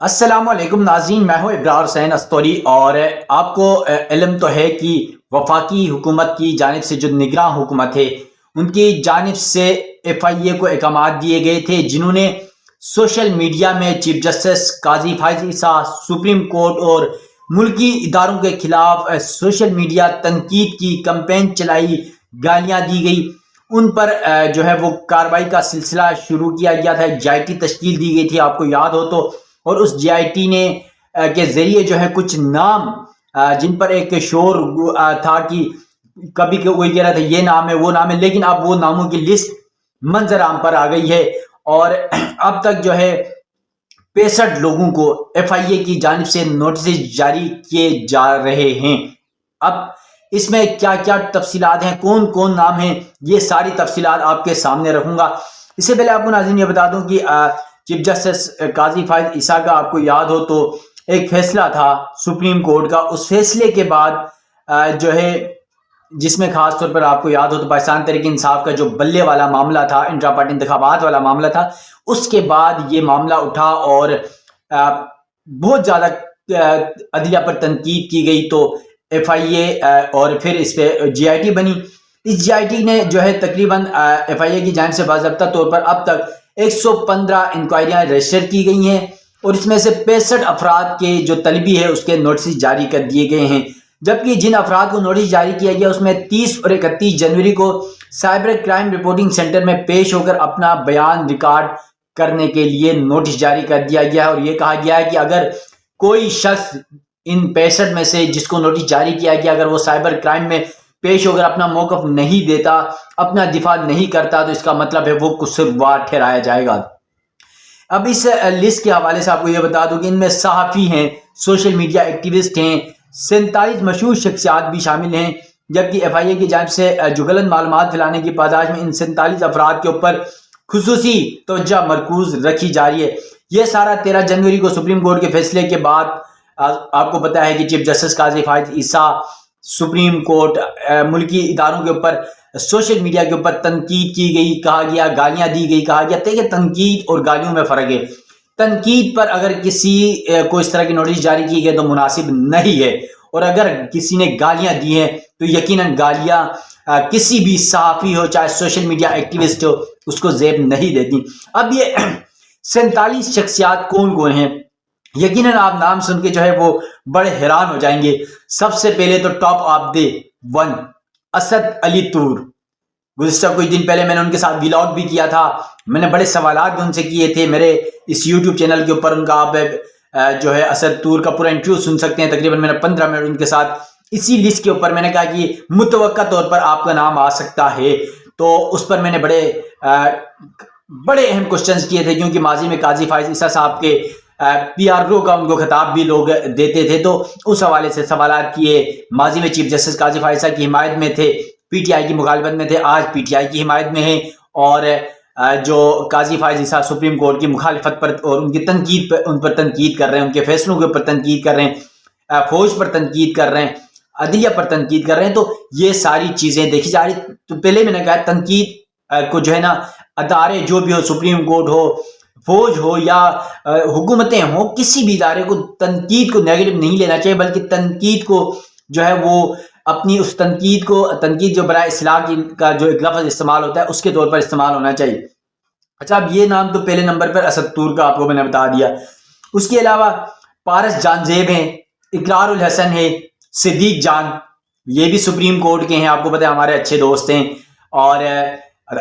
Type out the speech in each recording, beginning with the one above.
السلام علیکم ناظرین، میں ہوں ابرار حسین استوری اور آپ کو علم تو ہے کہ وفاقی حکومت کی جانب سے جو نگراں حکومت ہے ان کی جانب سے ایف آئی اے کو احکامات دیے گئے تھے جنہوں نے سوشل میڈیا میں چیف جسٹس قاضی فائز عیسیٰ، سپریم کورٹ اور ملکی اداروں کے خلاف سوشل میڈیا تنقید کی کمپین چلائی، گالیاں دی گئی ان پر جو ہے وہ کارروائی کا سلسلہ شروع کیا گیا تھا۔ ایک جے آئی ٹی تشکیل دی گئی تھی، آپ کو یاد ہو تو، اور اس جے آئی ٹی نے کے ذریعے جو ہے کچھ نام جن پر ایک شور تھا کہ کبھی کوئی کہہ رہا تھا یہ نام ہے وہ نام ہے، لیکن اب وہ ناموں کی لسٹ منظر عام پر آ گئی ہے اور اب تک جو ہے 65 لوگوں کو ایف آئی اے کی جانب سے نوٹسز جاری کیے جا رہے ہیں۔ اب اس میں کیا کیا تفصیلات ہیں، کون کون نام ہیں، یہ ساری تفصیلات آپ کے سامنے رکھوں گا۔ اس سے پہلے آپ کو ناظرین یہ بتا دوں کہ چیف جسٹس قاضی فائز عیسیٰ کا آپ کو یاد ہو تو ایک فیصلہ تھا سپریم کورٹ کا، اس فیصلے کے بعد جو ہے جس میں خاص طور پر آپ کو یاد ہو تو پاکستان تحریک انصاف کا جو بلے والا معاملہ تھا، انٹرا پارٹی انتخابات والا معاملہ تھا، اس کے بعد یہ معاملہ اٹھا اور بہت زیادہ عدلیہ پر تنقید کی گئی تو ایف آئی اے اور پھر اس پہ جے آئی ٹی بنی۔ اس جے آئی ٹی نے جو ہے تقریباً ایف آئی اے کی جانب سے باضابطہ طور پر اب تک 115 انکوائریاں رجسٹر کی گئی ہیں اور اس میں سے 65 افراد کے جو طلبی ہے اس کے نوٹسز جاری کر دیے گئے ہیں، جبکہ جن افراد کو نوٹس جاری کیا گیا اس میں 30 اور 31 جنوری کو سائبر کرائم رپورٹنگ سینٹر میں پیش ہو کر اپنا بیان ریکارڈ کرنے کے لیے نوٹس جاری کر دیا گیا ہے، اور یہ کہا گیا ہے کہ اگر کوئی شخص ان 65 میں سے جس کو نوٹس جاری کیا گیا اگر وہ سائبر کرائم میں پیش ہو کر اپنا موقف نہیں دیتا، اپنا دفاع نہیں کرتا، تو اس کا مطلب ہے وہ قصوروار ٹھہرایا جائے گا۔ اب اس لسٹ کے حوالے سے آپ کو یہ بتا دوں کہ ان میں صحافی ہیں، سوشل میڈیا ایکٹیوسٹ ہیں، 47 مشہور شخصیات بھی شامل ہیں، جبکہ ایف آئی اے کی جانب سے جو غلط معلومات پھیلانے کی پاداش میں ان 47 افراد کے اوپر خصوصی توجہ مرکوز رکھی جا رہی ہے۔ یہ سارا 13 جنوری کو سپریم کورٹ کے فیصلے کے بعد آپ کو پتا ہے کہ چیف جسٹس قاضی فائز عیسیٰ، سپریم کورٹ، ملکی اداروں کے اوپر، سوشل میڈیا کے اوپر تنقید کی گئی، کہا گیا گالیاں دی گئی، کہا گیا کہ تنقید اور گالیوں میں فرق ہے۔ تنقید پر اگر کسی کو اس طرح کی نوٹس جاری کی گئی تو مناسب نہیں ہے، اور اگر کسی نے گالیاں دی ہیں تو یقیناً گالیاں کسی بھی صحافی ہو چاہے سوشل میڈیا ایکٹیوسٹ ہو اس کو زیب نہیں دیتی۔ اب یہ 47 شخصیات کون کون ہیں، یقیناً آپ نام سن کے جو ہے وہ بڑے حیران ہو جائیں گے۔ سب سے پہلے تو top of the one, Asad Ali Toor. گزشتہ کچھ دن پہلے میں نے ان کے ساتھ ویلاگ بھی کیا تھا، میں نے بڑے سوالات بھی ان سے کیے تھے، میرے اس یوٹیوب چینل کے اوپر ان کا آپ جو ہے اسد تور کا پورا انٹرویو سن سکتے ہیں۔ تقریباً میں نے 15 منٹ ان کے ساتھ اسی لسٹ کے اوپر میں نے کہا کہ متوقع طور پر آپ کا نام آ سکتا ہے، تو اس پر میں نے بڑے اہم کوشچنز کیے تھے، کیونکہ ماضی میں قاضی فائز عیسیٰ صاحب کے پی آر او کا ان کو خطاب بھی لوگ دیتے تھے، تو اس حوالے سے سوالات کیے۔ ماضی میں چیف جسٹس قاضی فائز عیسیٰ کی حمایت میں تھے، پی ٹی آئی کی مخالفت میں تھے، آج پی ٹی آئی کی حمایت میں ہیں، اور جو قاضی فائز عیسیٰ سپریم کورٹ کی مخالفت پر اور ان کی تنقید پر، ان پر تنقید کر رہے ہیں، ان کے فیصلوں کے اوپر تنقید کر رہے ہیں، فوج پر تنقید کر رہے ہیں، عدلیہ پر تنقید کر رہے ہیں، تو یہ ساری چیزیں دیکھی جا رہی۔ تو پہلے میں نے کہا تنقید کو جو ہے نا ادارے جو بھی ہو، سپریم کورٹ ہو، فوج ہو یا حکومتیں ہوں، کسی بھی ادارے کو تنقید کو نیگیٹو نہیں لینا چاہیے، بلکہ تنقید کو جو ہے وہ اپنی اس تنقید جو برائے اصلاح کا جو ایک لفظ استعمال ہوتا ہے اس کے طور پر استعمال ہونا چاہیے۔ اچھا، اب یہ نام تو پہلے نمبر پر اسد تور کا آپ کو میں نے بتا دیا۔ اس کے علاوہ پارس جان زیب ہیں، اقرار الحسن ہے، صدیق جان، یہ بھی سپریم کورٹ کے ہیں، آپ کو پتہ ہے ہمارے اچھے دوست ہیں، اور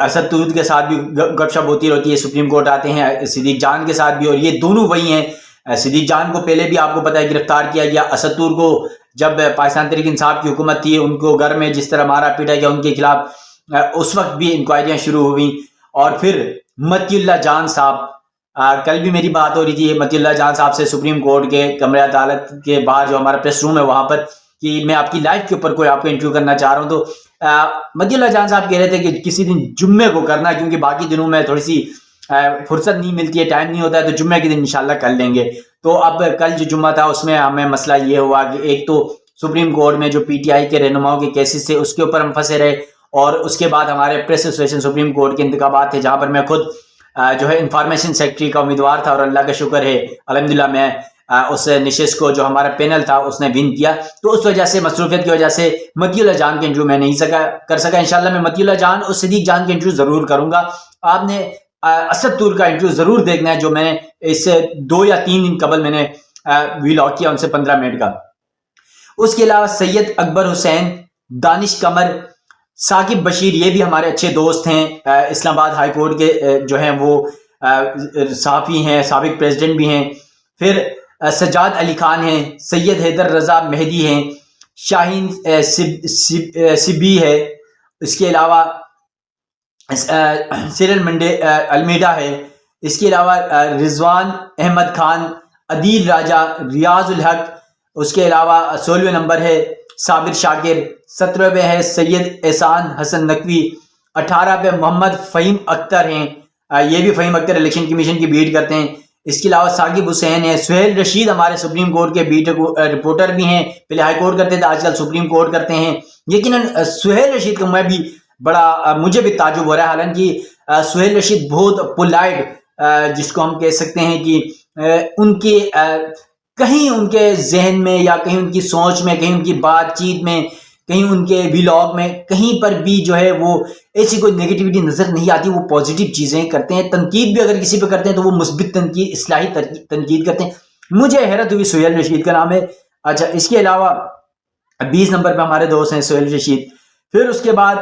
اسد تور کے ساتھ بھی گپ شپ ہوتی رہتی ہے، سپریم کورٹ آتے ہیں صدیق جان کے ساتھ بھی، اور یہ دونوں وہی ہیں۔ صدیق جان کو پہلے بھی آپ کو پتہ ہے گرفتار کیا گیا، اسد تور کو جب پاکستان تحریک انصاف کی حکومت تھی ان کو گھر میں جس طرح مارا پیٹا گیا ان کے خلاف، اس وقت بھی انکوائریاں شروع ہوئیں۔ اور پھر متی اللہ جان صاحب، کل بھی میری بات ہو رہی تھی متی اللہ جان صاحب سے سپریم کورٹ کے کمرہ عدالت کے باہر جو ہمارا پریس روم ہے وہاں پر، کہ میں آپ کی لائف کے اوپر کوئی آپ کو انٹرویو کرنا چاہ رہا ہوں، تو متی اللہ جان صاحب کہہ رہے تھے کہ کسی دن جمعے کو کرنا، کیونکہ باقی دنوں میں تھوڑی سی فرصت نہیں ملتی ہے، ٹائم نہیں ہوتا ہے، تو جمعے کے دن انشاءاللہ کر لیں گے۔ تو اب کل جو جمعہ تھا اس میں ہمیں مسئلہ یہ ہوا کہ ایک تو سپریم کورٹ میں جو پی ٹی آئی کے رہنماؤں کے کیسز تھے اس کے اوپر ہم پھنسے رہے، اور اس کے بعد ہمارے پریس ایسوسیشن سپریم کورٹ کے انتخابات تھے جہاں پر میں خود جو ہے انفارمیشن سیکرٹری کا امیدوار تھا، اور اللہ کا شکر ہے الحمدللہ میں اس نشست کو جو ہمارا پینل تھا اس نے ون کیا. تو اس وجہ سے مصروفیت کی وجہ سے متی اللہ جان کے انٹرویو میں نہیں کر سکا. انشاءاللہ میں متی اللہ جان اور صدیق جان کے انٹرویو ضرور کروں گا. آپ نے اسد طور کا انٹرویو ضرور دیکھنا ہے جو میں نے اس سے 2 یا 3 دن قبل میں نے ویلاگ کیا ان سے 15 منٹ کا. اس کے علاوہ سید اکبر حسین، دانش قمر، ثاقب بشیر، یہ بھی ہمارے اچھے دوست ہیں، اسلام آباد ہائی کورٹ کے جو ہیں وہ صحافی ہیں، سابق پریزیڈنٹ بھی ہیں. پھر سجاد علی خان ہیں، سید حیدر رضا مہدی ہیں، شاہین سبی ہے، اس کے علاوہ سیرل منڈے المیڈا ہے، اس کے علاوہ رضوان احمد خان، عدیل راجہ، ریاض الحق، اس کے علاوہ 16ویں نمبر ہے صابر شاکر، 17 پہ ہے سید احسان حسن نقوی، 18 پہ محمد فہیم اختر ہیں، یہ بھی فہیم اختر الیکشن کمیشن کی بیٹ کرتے ہیں. اس کے علاوہ ثاقب حسین ہے، سہیل رشید ہمارے سپریم کورٹ کے بیٹ رپورٹر بھی ہیں، پہلے ہائی کورٹ کرتے تھے آج کل سپریم کورٹ کرتے ہیں. یقیناً سہیل رشید کو میں بھی مجھے بھی تعجب ہو رہا ہے، حالانکہ سہیل رشید بہت پولائٹ جس کو ہم کہہ سکتے ہیں کہ ان کے کہیں ان کے ذہن میں یا کہیں ان کی سوچ میں، کہیں ان کی بات چیت میں، کہیں ان کے ویلاگ میں کہیں پر بھی جو ہے وہ ایسی کوئی نیگیٹیوٹی نظر نہیں آتی. وہ پازیٹیو چیزیں کرتے ہیں، تنقید بھی اگر کسی پہ کرتے ہیں تو وہ مثبت تنقید، اصلاحی تنقید کرتے ہیں. مجھے حیرت ہوئی سہیل رشید کا نام ہے. اچھا، اس کے علاوہ 20 نمبر پہ ہمارے دوست ہیں سہیل رشید. پھر اس کے بعد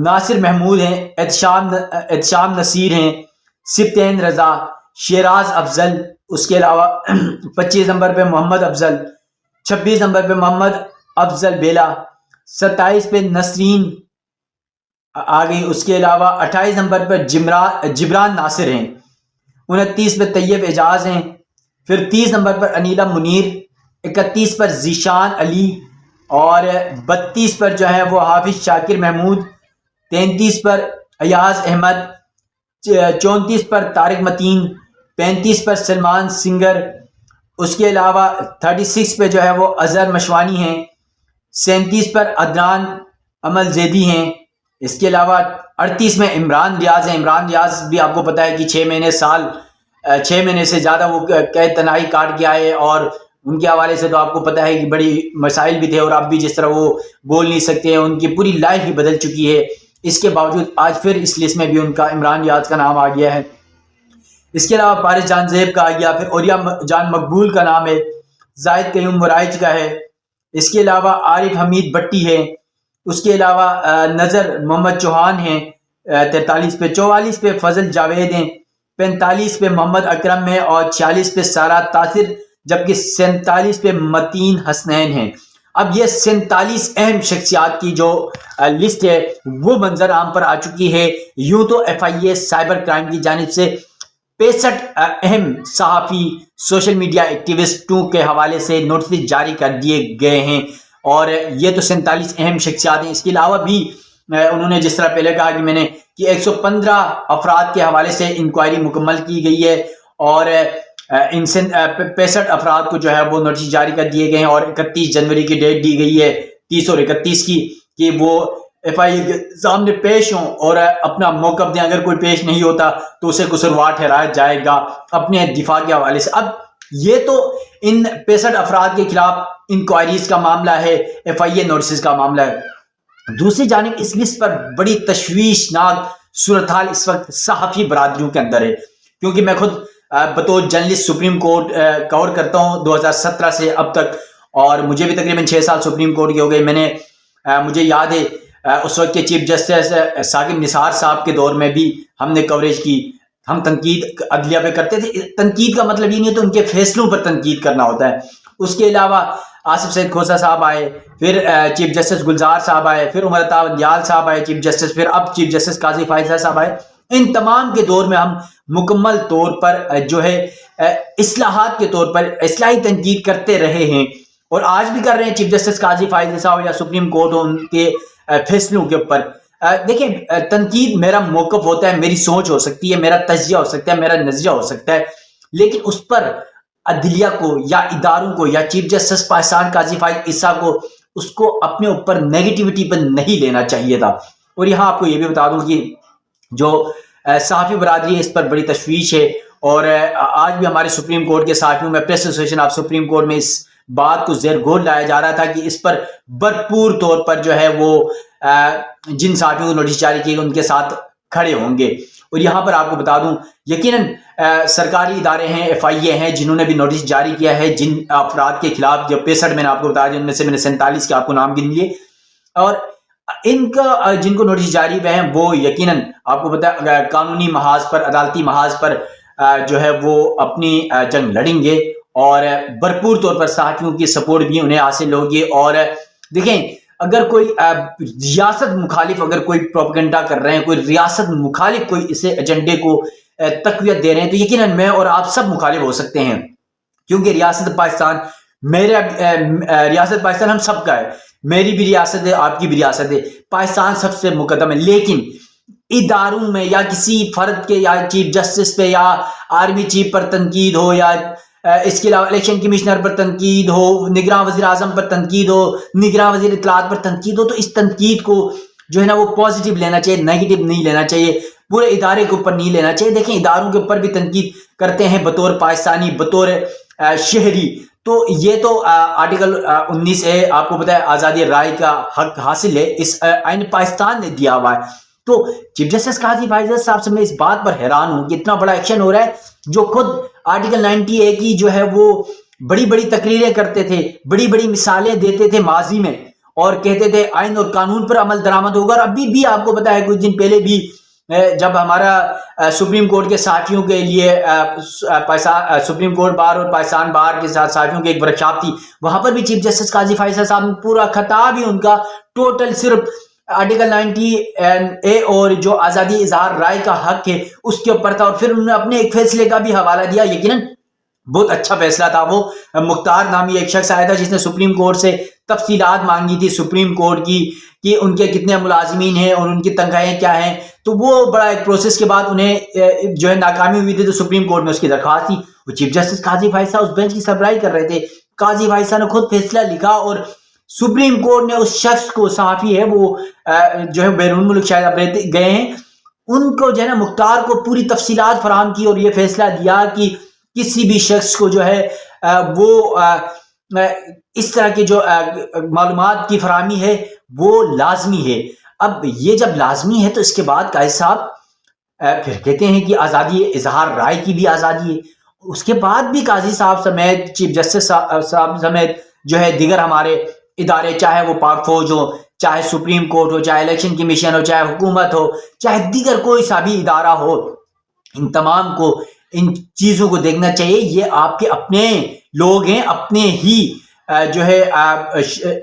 ناصر محمود ہیں، احتشام نصیر ہیں، سبطین رضا، شیراز افضل، اس کے علاوہ 25 نمبر پہ محمد افضل، 26 نمبر پہ محمد افضل بیلا، 27 پہ نسرین آ گئی. اس کے علاوہ 28 نمبر پر جبران ناصر ہیں، 29 پہ طیب اعجاز ہیں. پھر 30 نمبر پر انیلا منیر، 31 پر ذیشان علی، اور 32 پر جو ہے وہ حافظ شاکر محمود، 33 پر ایاز احمد، 34 پر طارق متین، 35 پر سلمان سنگر. اس کے علاوہ 36 پہ جو ہے وہ اظہر مشوانی ہیں، 37 پر عدنان عمل زیدی ہیں. اس کے علاوہ 38 میں عمران ریاض ہیں. عمران ریاض بھی آپ کو پتہ ہے کہ 6 مہینے سے زیادہ وہ قید تنہائی کاٹ کے آئے، اور ان کے حوالے سے تو آپ کو پتہ ہے کہ بڑی مسائل بھی تھے، اور اب بھی جس طرح وہ بول نہیں سکتے ہیں، ان کی پوری لائف ہی بدل چکی ہے. اس کے باوجود آج پھر اس لسٹ میں بھی ان کا عمران ریاض کا نام آ گیا ہے. اس کے علاوہ پارس جان زیب کا آ گیا، پھر اوریا جان مقبول کا نام ہے، زاہد قیوم مرائج کا ہے. اس کے علاوہ عارف حمید بٹی ہے. اس کے علاوہ نظر محمد چوہان ہیں 43 پہ، 44 پہ فضل جاوید ہیں، 45 پہ محمد اکرم ہے، اور 46 پہ سارا تاثر، جبکہ 47 پہ متین حسنین ہیں. اب یہ 47 اہم شخصیات کی جو لسٹ ہے وہ منظر عام پر آ چکی ہے. یوں تو F I A cyber crime کی جانب سے 65 اہم صحافی، سوشل میڈیا ایکٹیوسٹوں کے حوالے سے نوٹس جاری کر دیے گئے ہیں، اور یہ تو 47 اہم شخصیات ہیں. اس کے علاوہ بھی انہوں نے جس طرح پہلے کہا کہ میں نے کہ 115 افراد کے حوالے سے انکوائری مکمل کی گئی ہے، اور ان 65 افراد کو جو ہے وہ نوٹس جاری کر دیے گئے ہیں، اور 31 جنوری کی ڈیٹ دی گئی ہے 30 اور 31 کی کہ وہ ایف آئی اے کے سامنے پیش ہوں اور اپنا موقف دیں. اگر کوئی پیش نہیں ہوتا تو اسے قصوروار ٹھہرایا جائے گا اپنے دفاع کے حوالے سے. اب یہ تو ان 65 افراد کے خلاف انکوائریز کا معاملہ ہے، ایف آئی اے نوٹسز کا معاملہ ہے. دوسری جانب اس لسٹ پر بڑی تشویشناک صورتحال اس وقت صحافی برادریوں کے اندر ہے، کیونکہ میں خود بطور جرنلسٹ سپریم کورٹ کور کرتا ہوں 2017 سے اب تک، اور مجھے بھی تقریباً 6 سال سپریم کورٹ کے ہو گئے. مجھے یاد ہے اس وقت کے چیف جسٹس ثاقب نثار صاحب کے دور میں بھی ہم نے کوریج کی. ہم تنقید عدلیہ پہ کرتے تھے. تنقید کا مطلب یہ نہیں ہے تو ان کے فیصلوں پر تنقید کرنا ہوتا ہے. اس کے علاوہ آصف سعید کھوسہ صاحب آئے، پھر چیف جسٹس گلزار صاحب آئے، پھر عمر عطا دیال صاحب آئے چیف جسٹس، پھر اب چیف جسٹس قاضی فائز صاحب آئے. ان تمام کے دور میں ہم مکمل طور پر جو ہے اصلاحات کے طور پر اصلاحی تنقید کرتے رہے ہیں، اور آج بھی کر رہے ہیں. چیف جسٹس قاضی فائز صاحب یا سپریم کورٹ ہو، ان کے فیصلوں کے اوپر دیکھیں، تنقید میرا موقف ہوتا ہے، میری سوچ ہو سکتی ہے، میرا تجزیہ ہو سکتا ہے، میرا نظریہ ہو سکتا ہے، لیکن اس پر عدلیہ کو یا اداروں کو یا چیف جسٹس پاکستان قاضی فائز عیسیٰ کو اس کو اپنے اوپر نیگیٹیوٹی پر نہیں لینا چاہیے تھا. اور یہاں آپ کو یہ بھی بتا دوں کہ جو صحافی برادری اس پر بڑی تشویش ہے، اور آج بھی ہمارے سپریم کورٹ کے صحافیوں میں press association of supreme court میں اس بات کو زیر غور لایا جا رہا تھا کہ اس پر بھرپور طور پر جو ہے وہ جن صحافیوں کو نوٹس جاری کیے گئے ان کے ساتھ کھڑے ہوں گے۔ اور یہاں پر آپ کو بتا دوں، یقیناً سرکاری ادارے ہیں، FIA ہیں جنہوں نے بھی نوٹس جاری کیا ہے جن افراد کے خلاف، جو 65 میں نے آپ کو بتایا، جن میں سے میں نے 47 کے آپ کو نام گن لیے، اور ان کا جن کو نوٹس جاری ہوئے ہیں وہ یقیناً آپ کو پتا قانونی محاذ پر، عدالتی محاذ پر جو ہے وہ اپنی جنگ لڑیں گے، اور بھرپور طور پر صحافیوں کی سپورٹ بھی انہیں حاصل ہوگی۔ اور دیکھیں، اگر کوئی ریاست مخالف اگر کوئی پروپیگنڈا کر رہے ہیں، کوئی ریاست مخالف کوئی اسے ایجنڈے کو تقویت دے رہے ہیں، تو یقیناً میں اور آپ سب مخالف ہو سکتے ہیں، کیونکہ ریاست پاکستان ریاست پاکستان ہم سب کا ہے، میری بھی ریاست ہے، آپ کی بھی ریاست ہے، پاکستان سب سے مقدم ہے۔ لیکن اداروں میں یا کسی فرد کے، یا چیف جسٹس پہ یا آرمی چیف پر تنقید ہو، یا اس کے علاوہ الیکشن کمشنر پر تنقید ہو، نگراں وزیر اعظم پر تنقید ہو، نگراں وزیر اطلاعات پر تنقید ہو، تو اس تنقید کو جو ہے نا وہ پازیٹیو لینا چاہیے، نیگیٹو نہیں لینا چاہیے، پورے ادارے کے اوپر نہیں لینا چاہیے۔ دیکھیں، اداروں کے اوپر بھی تنقید کرتے ہیں بطور پاکستانی، بطور شہری، تو یہ تو آرٹیکل 19A آپ کو پتا ہے آزادی رائے کا حق حاصل ہے، اس آئین پاکستان نے دیا ہوا ہے۔ تو چیف جسٹس قاضی فائز صاحب سے میں اس بات پر حیران ہوں کہ اتنا بڑا ایکشن ہو رہا ہے، جو خود آرٹیکل 90A کی جو ہے وہ بڑی بڑی تقریریں کرتے تھے، بڑی بڑی مثالیں دیتے تھے ماضی میں، اور کہتے تھے آئین اور قانون پر عمل درآمد ہوگا، اور ابھی بھی آپ کو پتا ہے کچھ دن پہلے بھی جب ہمارا سپریم کورٹ کے صحافیوں کے لیے سپریم کورٹ بار اور پاکستان بار کے ساتھ صحافیوں کی ایک ورکشاپ تھی، وہاں پر بھی چیف جسٹس قاضی فائز صاحب نے پورا خطاب ہی ان کا ٹوٹل صرف آرٹیکل 90A اور جو آزادی اظہار رائے کا حق ہے اس کے اوپر تھا، اور پھر انہوں نے اپنے ایک فیصلے کا بھی حوالہ دیا۔ یقیناً بہت اچھا فیصلہ تھا وہ، مختار نامی ایک شخص آیا تھا جس نے سپریم کورٹ سے تفصیلات مانگی تھی سپریم کورٹ کی، کہ ان کے کتنے ملازمین ہیں اور ان کی تنخواہیں کیا ہیں، تو وہ بڑا ایک پروسیس کے بعد انہیں جو ہے ناکامی ہوئی تھی، تو سپریم کورٹ میں اس کی درخواست تھی، وہ چیف جسٹس قاضی فائز صاحب اس بینچ کی سربراہی کر رہے تھے، قاضی فائز صاحب نے خود فیصلہ لکھا، اور سپریم کورٹ نے اس شخص کو، صحافی ہے وہ جو ہے بیرون ملک شاید اب گئے ہیں، ان کو جو ہے نا مختار کو پوری تفصیلات فراہم کی، اور یہ فیصلہ دیا کہ کسی بھی شخص کو جو ہے وہ اس طرح کی جو معلومات کی فراہمی ہے وہ لازمی ہے۔ اب یہ جب لازمی ہے تو اس کے بعد قاضی صاحب پھر کہتے ہیں کہ آزادی اظہار رائے کی بھی آزادی ہے، اس کے بعد بھی قاضی صاحب سمیت، چیف جسٹس صاحب سمیت جو ہے دیگر ہمارے ادارے، چاہے وہ پاک فوج ہو، چاہے سپریم کورٹ ہو، چاہے الیکشن کمیشن ہو، چاہے حکومت ہو، چاہے دیگر کوئی سا بھی ادارہ ہو، ان تمام کو ان چیزوں کو دیکھنا چاہیے۔ یہ آپ کے اپنے لوگ ہیں، اپنے ہی جو ہے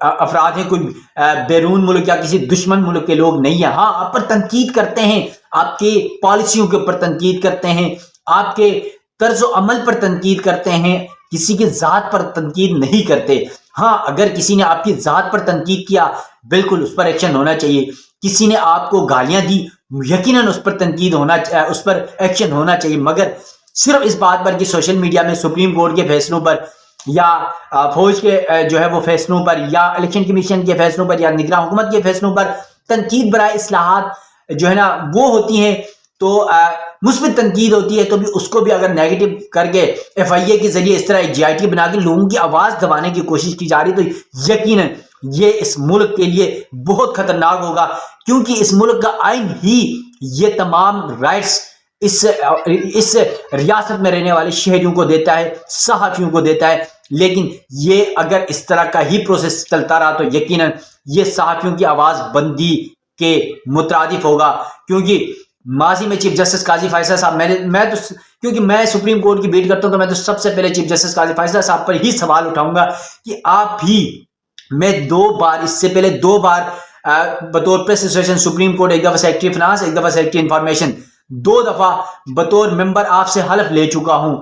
افراد ہیں، کوئی بیرون ملک یا کسی دشمن ملک کے لوگ نہیں ہیں۔ ہاں، آپ پر تنقید کرتے ہیں، آپ کے پالیسیوں کے اوپر تنقید کرتے ہیں، آپ کے طرز و عمل پر تنقید کرتے ہیں، کسی کی ذات پر تنقید نہیں کرتے۔ ہاں، اگر کسی نے آپ کی ذات پر تنقید کیا، بالکل اس پر ایکشن ہونا چاہیے۔ کسی نے آپ کو گالیاں دی، یقیناً اس پر تنقید اس پر ایکشن ہونا چاہیے، مگر صرف اس بات پر کہ سوشل میڈیا میں سپریم کورٹ کے فیصلوں پر یا فوج کے جو ہے وہ فیصلوں پر یا الیکشن کمیشن کے فیصلوں پر یا نگراں حکومت کے فیصلوں پر تنقید برائے اصلاحات جو ہے نا وہ ہوتی ہیں، تو مثبت تنقید ہوتی ہے، تو بھی اس کو بھی اگر نیگیٹو کر کے FIA کے ذریعے اس طرح ایک GIT بنا کے لوگوں کی آواز دبانے کی کوشش کی جا رہی، تو یقیناً یہ اس ملک کے لیے بہت خطرناک ہوگا، کیونکہ اس ملک کا آئین ہی یہ تمام رائٹس اس ریاست میں رہنے والے شہریوں کو دیتا ہے، صحافیوں کو دیتا ہے۔ لیکن یہ اگر اس طرح کا ہی پروسیس چلتا رہا تو یقیناً یہ صحافیوں کی آواز بندی کے مترادف ہوگا، کیونکہ ماضی میں چیف جسٹس قاضی فائز صاحب میں تو کیونکہ میں سپریم کورٹ کی بیٹ کرتا ہوں، تو میں تو سب سے پہلے چیف جسٹس قاضی فائز صاحب پر ہی سوال اٹھاؤں گا کہ آپ ہی، میں اس سے پہلے دو بار بطور پریس ایسوسیشن سپریم کورٹ، ایک دفعہ سیکرٹری فنانس، ایک دفعہ سیکرٹری انفارمیشن، 2 دفعہ بطور ممبر آپ سے حلف لے چکا ہوں۔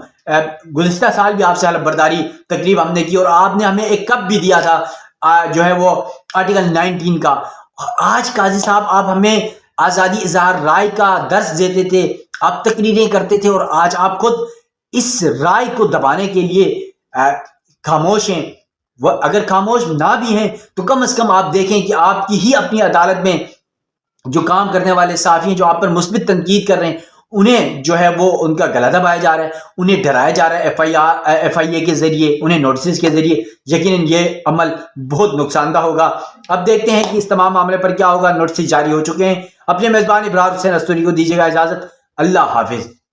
گزشتہ سال بھی آپ سے حلف برداری تقریب ہم نے کی، اور آپ نے ہمیں ایک کپ بھی دیا تھا جو ہے وہ آرٹیکل 19 کا۔ آج قاضی صاحب آپ ہمیں آزادی اظہار رائے کا درس دیتے تھے، آپ تقریریں کرتے تھے، اور آج آپ خود اس رائے کو دبانے کے لیے خاموش ہیں۔ اگر خاموش نہ بھی ہیں تو کم از کم آپ دیکھیں کہ آپ کی ہی اپنی عدالت میں جو کام کرنے والے صحافی ہیں جو آپ پر مثبت تنقید کر رہے ہیں انہیں جو ہے وہ ان کا گلا دبایا جا رہا ہے، انہیں ڈرایا جا رہا ہے ایف آئی اے کے ذریعے، انہیں نوٹسز کے ذریعے۔ یقیناً یہ عمل بہت نقصان دہ ہوگا۔ اب دیکھتے ہیں کہ اس تمام معاملے پر کیا ہوگا۔ نوٹسز جاری ہو چکے ہیں۔ اپنے میزبان ابرار حسین استوری کو دیجیے گا اجازت۔ اللہ حافظ۔